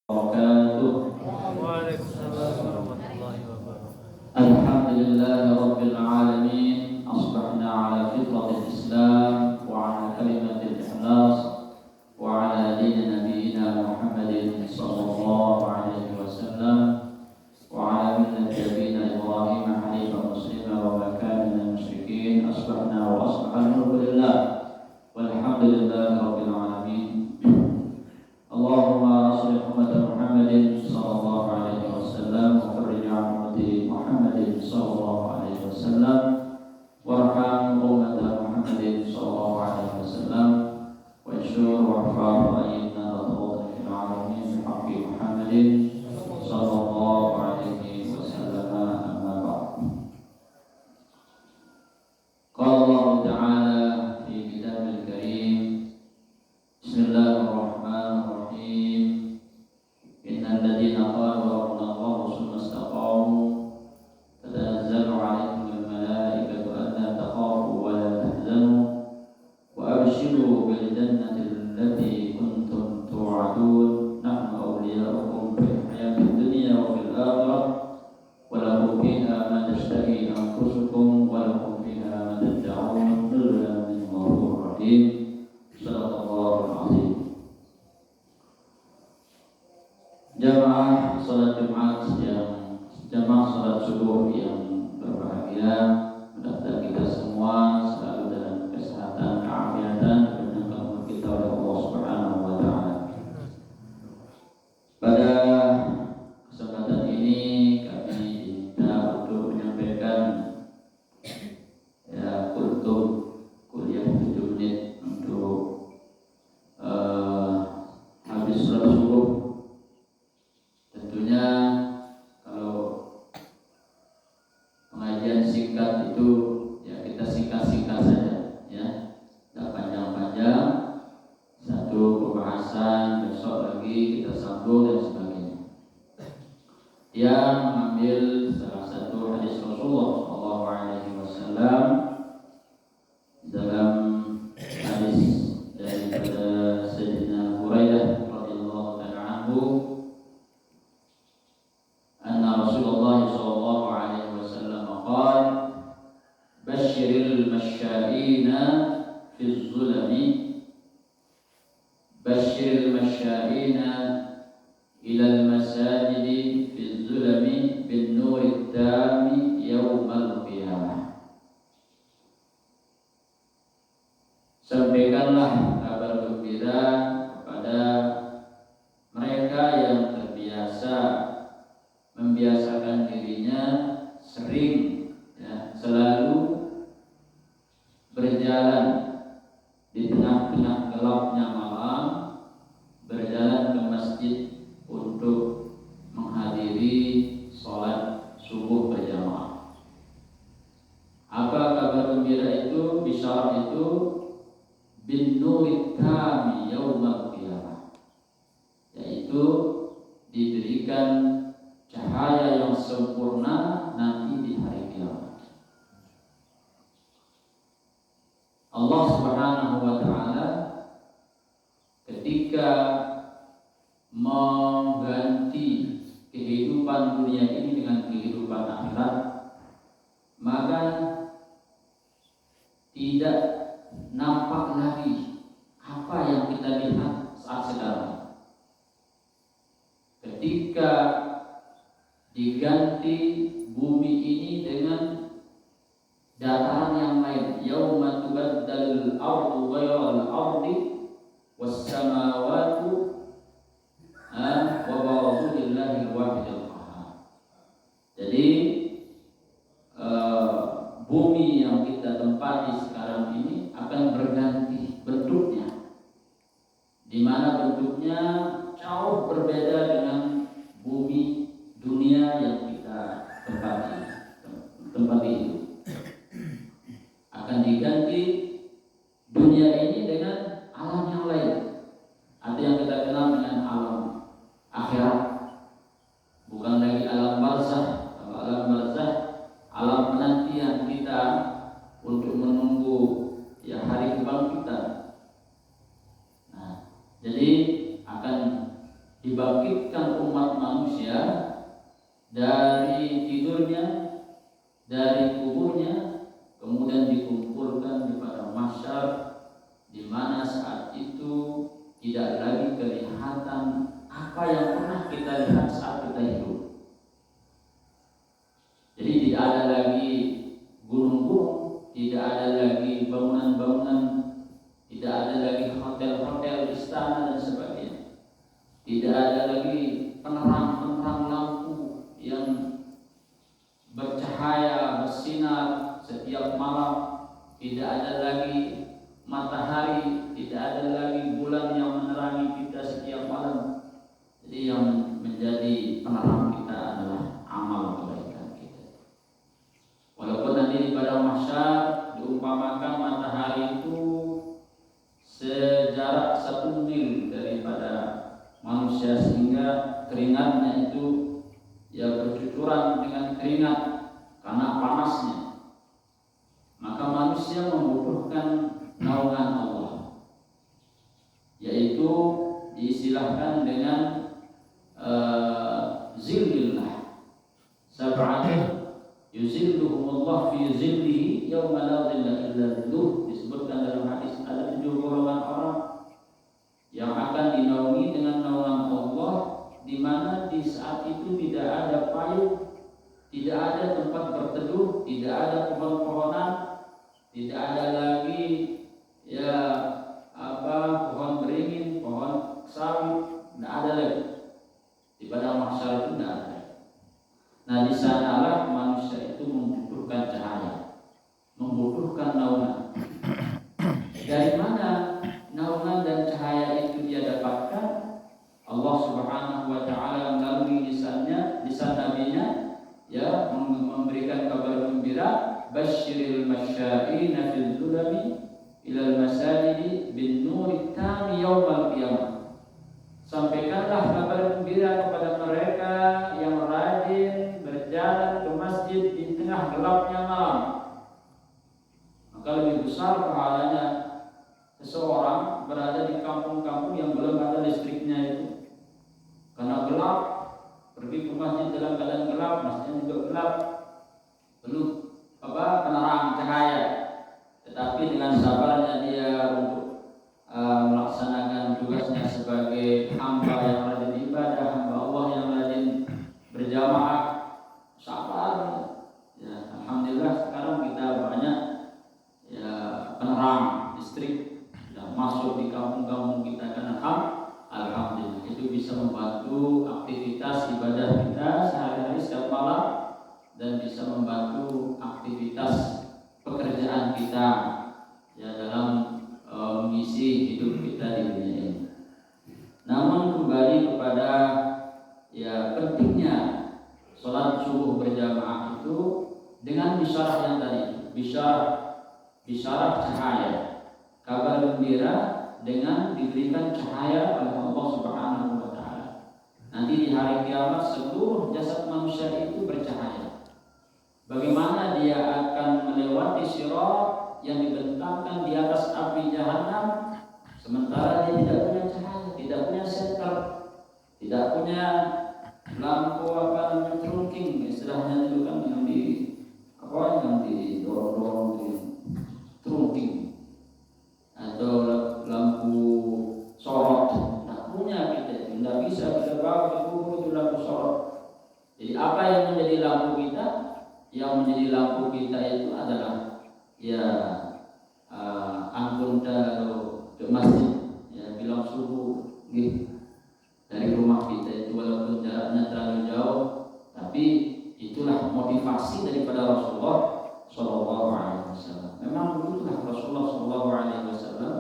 wabarakatuh. Waalaikumsalam warahmatullahi wabarakatuh. Alhamdulillahi rabbil alamin. Asbahna ala fitratil Islam wa ala kalimatil ikhlas wa ala dini nabiyyina Muhammadin sallallahu alaihi wasallam wa ala millati abina Ibrahim hanifan musliman wa ma kana minal musyrikin. Asbahna wa asbahal mulku lillah walhamdulillahi rabbil alamin. Allahumma salli ala Muhammadin sallallahu alaihi wasallam wa farrij an ummati Muhammadin sallallahu alaihi wasallam warham ummata Muhammadin sallallahu alaihi wasallam wa insyur wa fa'al ayyidna wa fil alamin bi haqqi Muhammadin sallallahu alaihi wasallam. Amma ba'd. Qala Allah ta'ala fi kitabil karim, Bismillahirrahmanirrahim. Innal ladzina qalu rabbuna Allah tsumma istaqamu tatanazzalu 'alaihimul malaikatu alla takhafu wa la tahzanu wa abshiru bil jannati allati kuntum tu'adun nahnu awliya'ukum fil hayatid dunya wa fil akhirah wa lakum fiha ma tashtahi anfusukum wa lakum fiha ma tad'un nuzulan min ghafurir rahim. Sadaqallahul azim. Jamaah salat Jumat jamaah salat subuh yang berbahagia, mudah-mudahan kita semua selalu dalam kesehatan, keafiatan, dan dengan kita oleh Allah Subhanahu wa taala. Pada kesempatan ini kami diminta untuk menyampaikan kultum kuliah 7 menit untuk habis salat subuh. Tentunya kalau pengajian singkat itu ya kita singkat-singkat saja, ya, tidak panjang-panjang. Satu pembahasan, besok lagi kita sambung dan sebagainya. Dia mengambil salah satu hadis Rasulullah Shallallahu Alaihi Wasallam dalam hadis daripada Sayyidina Hurairah radhiyallahu taala anhu. Rasulullah sallallahu alaihi wasallam qala basyiril masyaina fi zulami basyiril masyaina ila al masajid fi zulami bin nurid tami yaumal qiyamah. Sampaikanlah kabar gembira kepada mereka yang terbiasa membiasakan dirinya sering, ya, selalu berjalan di tengah-tengah gelapnya malam, berjalan ke masjid untuk menghadiri sholat subuh berjamaah. Apa kabar gembira itu? Bisyarat itu bin nurid tami yaumal qiyamah, yaitu diberikan cahaya yang sempurna nanti di hari kiamat. Allah Subhanahu wa taala ketika mengganti kehidupan dunia ini dengan kehidupan akhirat, maka tidak nampak lagi apa yang kita lihat saat sekarang. Ketika diganti bumi ini dengan dataran yang lain, yauma tubaddalul ardu ghairal ardi was samawati wa barazu lillahil wahidil qahhar. Jadi bumi yang kita tempati sekarang ini akan berganti bentuknya, di mana bentuknya jauh berbeda dengan bumi dunia yang kita tempati itu. Akan diganti dunia ini dengan alam yang lain, atau yang kita kenal dengan alam akhirat. Bukan lagi alam barzah. Kalau alam barzah, alam penantian kita untuk menunggu ya hari kebangkitan. Nah, jadi akan dibangkitkan membangkitkan umat manusia dari tidurnya, dari kuburnya, kemudian dikumpulkan di padang mahsyar, di mana saat itu tidak lagi kelihatan apa yang pernah kita lihat saat kita hidup. Jadi tidak ada lagi gunung-gunung, tidak ada lagi bangunan-bangunan, tidak ada lagi hotel-hotel, istana dan sebagainya. Tidak ada lagi penerang-penerang lampu yang bercahaya, bersinar setiap malam. Tidak ada lagi matahari, tidak ada lagi bulan yang menerangi kita setiap malam. Jadi yang menjadi penerang kita adalah amal kebaikan kita. Walaupun nanti di padang mahsyar diumpamakan matahari itu sejarak 1 mil daripada manusia, sehingga keringatnya itu ya bercucuran dengan keringat karena panasnya. Maka manusia membutuhkan naungan Allah, yaitu diistilahkan dengan zillillah. Sab'atun yuzilluhumullah fi zillihi yawma la zilla illa zilluh. Disebutkan dalam hadis ada 7 golongan orang yang akan dinaungi dengan naungan Allah, di mana di saat itu tidak ada payung, tidak ada tempat berteduh, tidak ada pohon-pohonan, tidak ada lagi pohon beringin, pohon sawit, tidak ada lagi. Di padang mahsyar itu tidak ada. Nah, di sanalah manusia itu membutuhkan cahaya, membutuhkan naungan. Dari mana naungan dan cahaya itu dia dapatkan? Allah Subhanahu wa taala melalui lisan nabinya ya memberikan kabar gembira, basyiril masya'ina fil zulami ilal masajidi bin nuri tami yaumal qiyamah. Sampaikanlah kabar gembira kepada mereka yang rajin berjalan ke masjid di tengah gelapnya malam. Maka lebih besar pahalanya seseorang berada di kampung-kampung yang belum ada listriknya itu. Karena gelap, pergi ke masjid dalam keadaan gelap, masjidnya juga gelap, penuh penerang cahaya. Tetapi dengan sabarnya dia untuk melaksanakan tugasnya sebagai hamba yang rajin ibadah, hamba Allah yang rajin berjamaah, sabar. Ya, alhamdulillah sekarang kita banyak ya penerang listrik sudah masuk di kampung-kampung kita, kan alhamdulillah itu bisa membantu aktivitas ibadah kita sehari-hari setiap malam dan bisa membantu aktivitas pekerjaan kita ya dalam mengisi hidup kita di dunia ini. Namun kembali kepada ya pentingnya sholat subuh berjamaah itu dengan bisyarah yang tadi, bisyarah cahaya, kabar gembira dengan diberikan cahaya oleh Allah Subhanahu wa taala. Nanti di hari kiamat seluruh jasad manusia itu bercahaya. Bagaimana dia akan melewati sirat yang dibentangkan di atas api jahanam, sementara dia tidak punya cahaya, tidak punya senter, tidak punya lampu trunking, istilahnya itu kan yang didorong di trunking atau lampu sorot. Tidak punya kita, tidak bisa kita bawa ke kubur itu lampu sorot. Jadi apa yang menjadi lampu kita? Yang menjadi lampu kita itu adalah ya angkun ke masjid ya bilang subuh gitu. Dari rumah kita itu walaupun jaraknya terlalu jauh, tapi itulah motivasi daripada Rasulullah Shallallahu Alaihi Wasallam. Memang begitulah Rasulullah Shallallahu Alaihi Wasallam.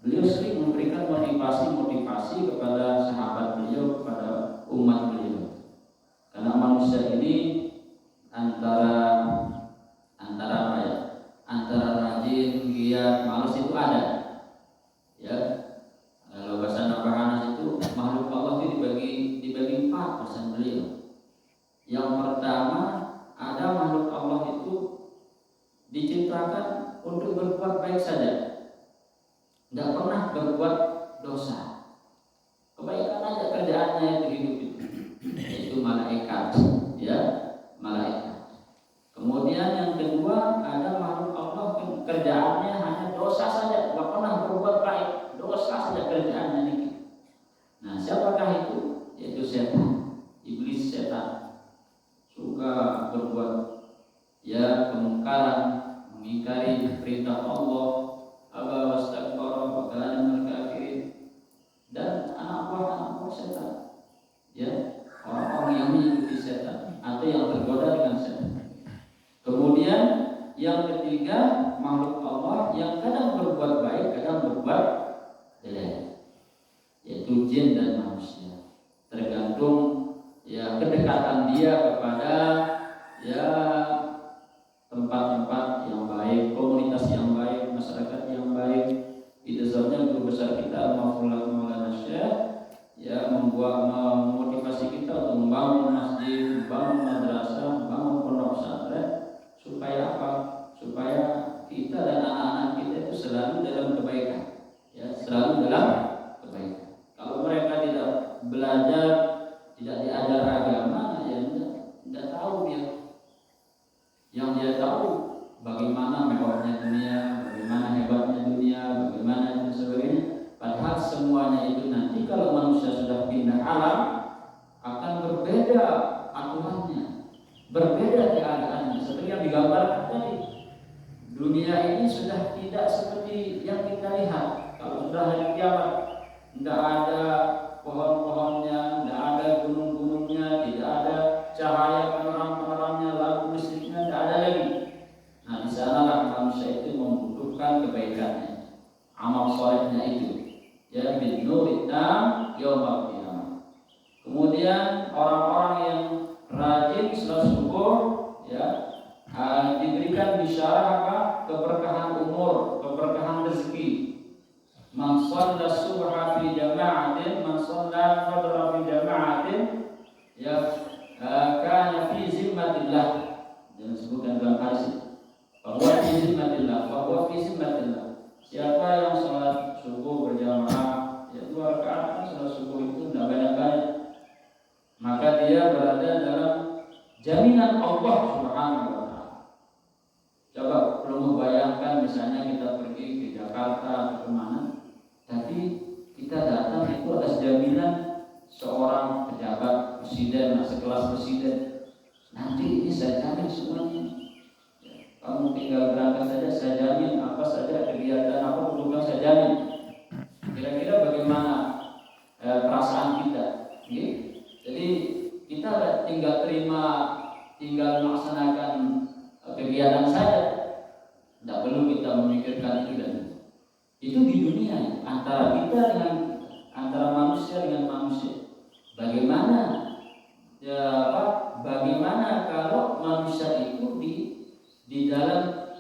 Beliau sering memberikan motivasi kepada sahabat beliau, kepada umat beliau. Karena manusia ini antara apa ya? Antara rajin, giat, malas itu ada. Ya. Kalau bahasa Nabahanas itu makhluk Allah itu dibagi 4 persen beliau. Yang pertama, ada makhluk Allah itu diciptakan untuk berbuat baik saja, tidak pernah berbuat dosa. kebaikan aja kerjaannya itu hidup itu, yaitu malaikat, ya malaikat. Kemudian yang kedua ada makhluk Allah kerjaannya hanya dosa saja, nggak pernah berbuat baik, dosa saja kerjaannya ini. Nah, siapakah itu? Yaitu setan, iblis setan, suka berbuat ya kemungkaran, mengingkari perintah Allah, aba wastakbara wa kana minal kafirin, dan anak buah setan, ya orang-orang yang mengikuti setan atau yang tergoda dengan setan. Kemudian yang ketiga makhluk Allah yang kadang berbuat baik, kadang berbuat jelek, yaitu jin dan manusia. Tergantung ya kedekatan dia kepada ya tempat-tempat yang baik, komunitas yang baik, masyarakat yang baik. Itu sebabnya guru besar kita Maulana Syekh ya membuat memotivasi kita untuk membangun masjid, membangun madrasah, membangun pondok pesantren. Supaya apa? Supaya kita dan anak-anak kita itu selalu dalam kebaikan, ya selalu dalam kebaikan. Kalau mereka tidak belajar, tidak diajar agama, ya tidak tahu dia. Yang dia tahu bagaimana mewahnya dunia, bagaimana hebatnya dunia, bagaimana dan sebagainya. Padahal semuanya itu nanti kalau manusia sudah pindah alam akan berbeda aturannya, berbeda keadaannya. Seperti yang digambarkan tadi, dunia ini sudah tidak seperti yang kita lihat. Kalau sudah hari kiamat, tidak ada pohon-pohonnya, tidak ada gunung-gunungnya, tidak ada cahaya penerang-penerangnya, lampu listriknya, tidak ada lagi. Nah, di sanalah manusia itu membutuhkan kebaikannya, amal solehnya itu, ya bin nuritam yaumil qiyamah. Kemudian orang-orang yang rajin salat subuh, ya diberikan bisyarah apa? Keberkahan umur, keberkahan rezeki. Man shalla subha fi jama'atin, man shalla fajra fi jama'atin, ya kana fi zimmatillah. Jangan sebutkan dalam hadis. Bahwa fi zimmatillah, bahwa fi zimmatillah. Siapa yang salat subuh berjamaah, ya 2 rakaat salat subuh itu tidak banyak-banyak, maka dia berada dalam jaminan Allah Subhanahu wa taala. Coba perlu membayangkan misalnya kita pergi ke Jakarta atau kemana, tapi kita datang itu atas jaminan seorang pejabat presiden, sekelas presiden. Nanti ini saya jamin semuanya. Kamu tinggal berangkat saja, saya jamin apa saja kegiatan apa program saya jamin. Kira-kira bagaimana perasaan kita? Jadi kita tinggal terima, tinggal melaksanakan kegiatan saja, tidak perlu kita memikirkan itu dan itu di dunia antara kita dengan antara manusia dengan manusia. Bagaimana ya apa? Bagaimana kalau manusia itu di dalam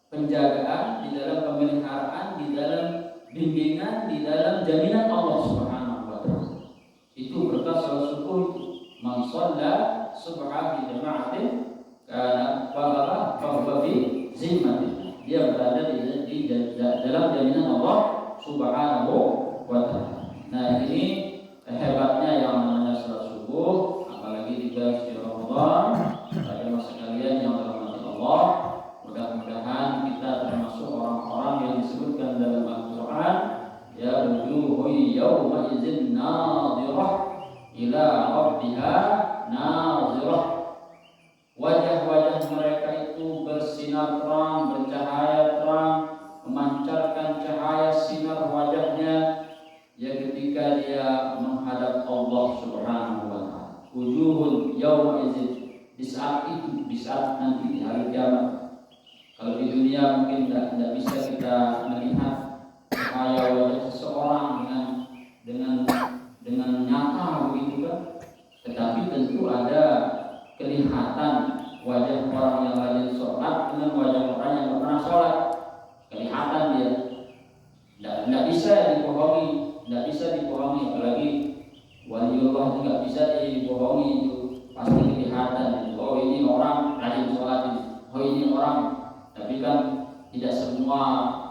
penjagaan, di dalam pemeliharaan, di dalam bimbingan, di dalam jaminan Allah Subhanahu wa taala. Itu berkat salat subuh itu. Man shalla subha fi jama'atin kana fa fi zimmatin. Dia berada di dalam jaminan Allah Subhanahu wa taala. Nah, ini hebatnya yang namanya salat subuh, apalagi di bulan Ramadan. Pada masa kalian yang dirahmati Allah, mudah-mudahan kita termasuk orang-orang yang disebutkan dalam Al-Qur'an, ya wujuhu yawma idzin nadhirah ila rabbiha nadhirah. Wajah-wajah mereka itu bersinar terang, bercahaya terang, memancarkan cahaya sinar wajahnya ya ketika dia menghadap Allah Subhanahu wa taala. Wujuhun yawma idzin, di saat itu, di saat nanti di hari kiamat. Kalau di dunia mungkin tidak bisa kita melihat cahaya wajah seseorang dengan nyata begitu kan. Tetapi tentu ada kelihatan wajah orang yang rajin sholat dengan wajah orang yang tidak pernah sholat. Kelihatan dia. Tidak bisa dibohongi, apalagi waliullah itu tidak bisa dibohongi, itu pasti kelihatan. Oh, ini orang rajin sholat ini. Oh, ini orang. Tapi kan tidak semua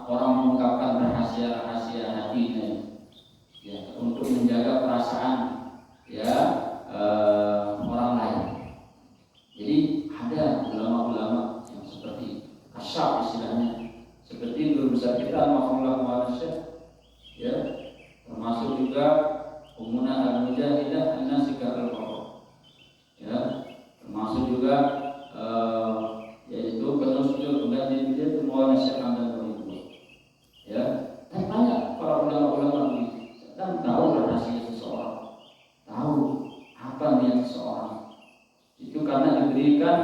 orang mengungkapkan rahasia-rahasia hatinya. ya, untuk menjaga perasaan ya orang lain. Jadi ada ulama-ulama yang seperti kasyaf istilahnya, seperti guru besar kita Al-Mafullah Muhammad ya, termasuk juga Ummuna Al-Mujahidah An-Nasikah Al-Qur'an ya, termasuk juga yaitu penulis kemudian dia itu Maulana Syekh Hamdan Barikullah ya, dan banyak para ulama-ulama begitu, dan tahu rahasia seseorang, tahu apa niat seseorang itu karena diberikan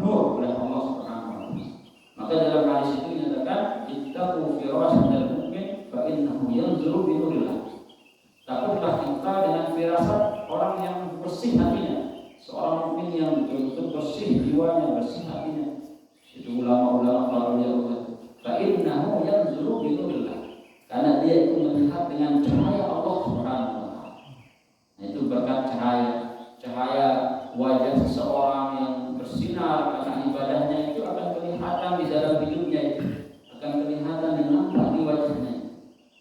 nur oleh Allah Subhanahu wa taala. Maka dalam hadis itu dinyatakan ittaqu firasatal mu'min fa innahu yanzuru bi nurillah. Takutlah kita dengan firasat orang yang bersih hatinya, seorang mukmin yang betul-betul bersih jiwanya, bersih hatinya. Itu ulama-ulama para ulama. Fa innahu yanzuru bi nurillah. Karena dia itu melihat dengan cahaya Allah Subhanahu wa taala. Nah, itu berkat cahaya wajah seseorang yang bersinar karena ibadahnya itu akan kelihatan di dalam hidupnya, itu akan kelihatan dan nampak di wajahnya.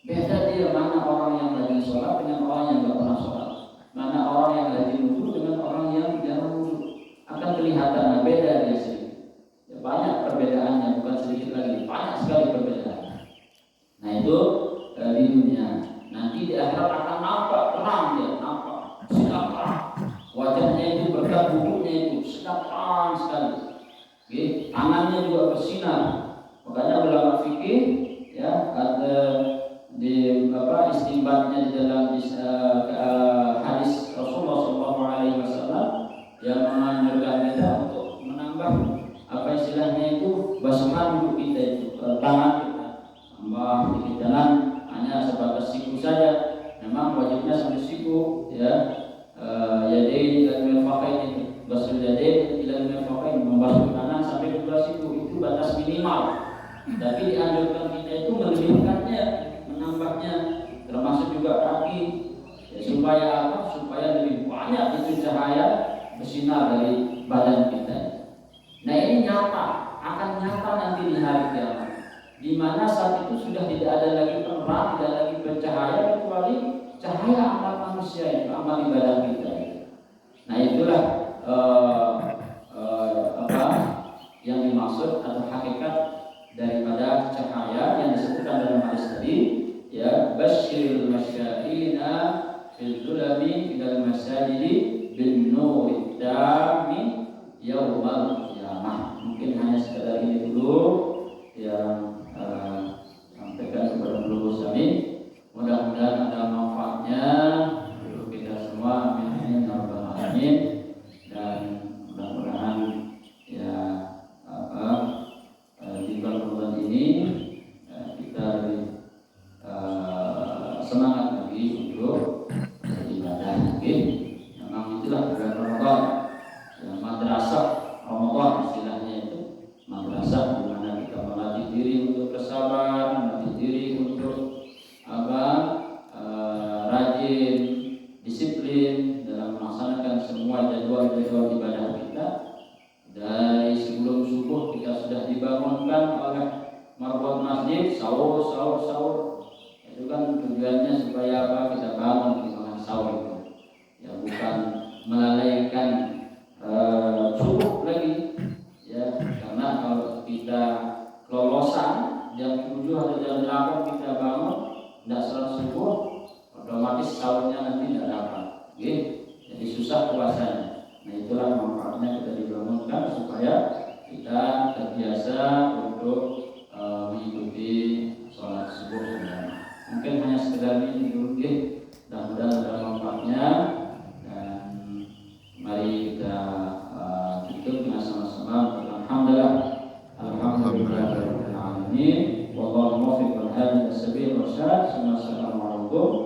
Beda dia mana orang yang rajin sholat dengan orang yang tidak pernah sholat, mana orang yang rajin wudu dengan orang yang jarang wudu, akan kelihatan. Nah, beda dia sedikit. Ya, banyak perbedaannya, bukan sedikit lagi, banyak sekali perbedaannya. Nah itu di dunia. Nanti di akhirat akan nampak terang, dia nampak sinar terang. Wajahnya itu berkat wudhunya itu sedap terang sekali. Oke, tangannya juga bersinar. Makanya ulama fikih ya ada di istinbatnya di dalam hadis Rasulullah SAW yang menganjurkan kita untuk menambah istilahnya itu basahan wudhu kita itu, tangan kita tambah di jalan hanya sebatas siku saja. Memang wajibnya sampai siku ya. Yadain dan mirfaqain itu basul yadain ila mirfaqain, membasuh tangan sampai kedua siku, itu batas minimal. Tapi dianjurkan kita itu melebihkannya, menambahnya, termasuk juga kaki ya, supaya apa? Supaya lebih banyak itu cahaya bersinar dari badan kita. Nah ini nyata, akan nyata nanti di hari kiamat, di mana saat itu sudah tidak ada lagi penerang, tidak lagi bercahaya kecuali cahaya amal manusia itu, amal ibadah kita. Nah itulah yang dimaksud atau hakikat daripada cahaya yang disebutkan dalam hadis tadi ya, basyiril masyaina fil zulami ilal masajidi bin nuri dami yaumal qiyamah. Mungkin hanya sekedar ini dulu yang sampaikan kepada Guru Sami. Mudah-mudahan ada manfaatnya untuk kita semua. Amin ya rabbal alamin. Dan mudah-mudahan ya di bulan Ramadan ini kita lebih semangat lagi untuk beribadah lagi. Memang itulah bulan Ramadan ya, madrasah Ramadan istilahnya itu, madrasah di mana kita melatih diri untuk bersabar, melatih diri untuk rajin, disiplin dalam melaksanakan semua jadwal-jadwal ibadah kita. Dari sebelum subuh kita sudah dibangunkan oleh marbot masjid, sahur. Itu kan tujuannya supaya apa? Kita bangun di makan sahur itu. Ya bukan melalaikan subuh lagi. Ya, karena kalau kita kelolosan jam 7 atau jam 8 kita bangun tidak sholat subuh, otomatis sahurnya nanti tidak dapat. Okay? Jadi susah puasanya. Nah itulah manfaatnya kita dibangunkan supaya kita terbiasa untuk mengikuti sholat subuh. Mungkin hanya sekedar ini dulu, dan mudah-mudahan ada manfaatnya. Dan mari kita tutup dengan sama-sama alhamdulillah. Alhamdulillah. Wallahu muwaffiq wal hadi ila sabil rasyad. Assalamualaikum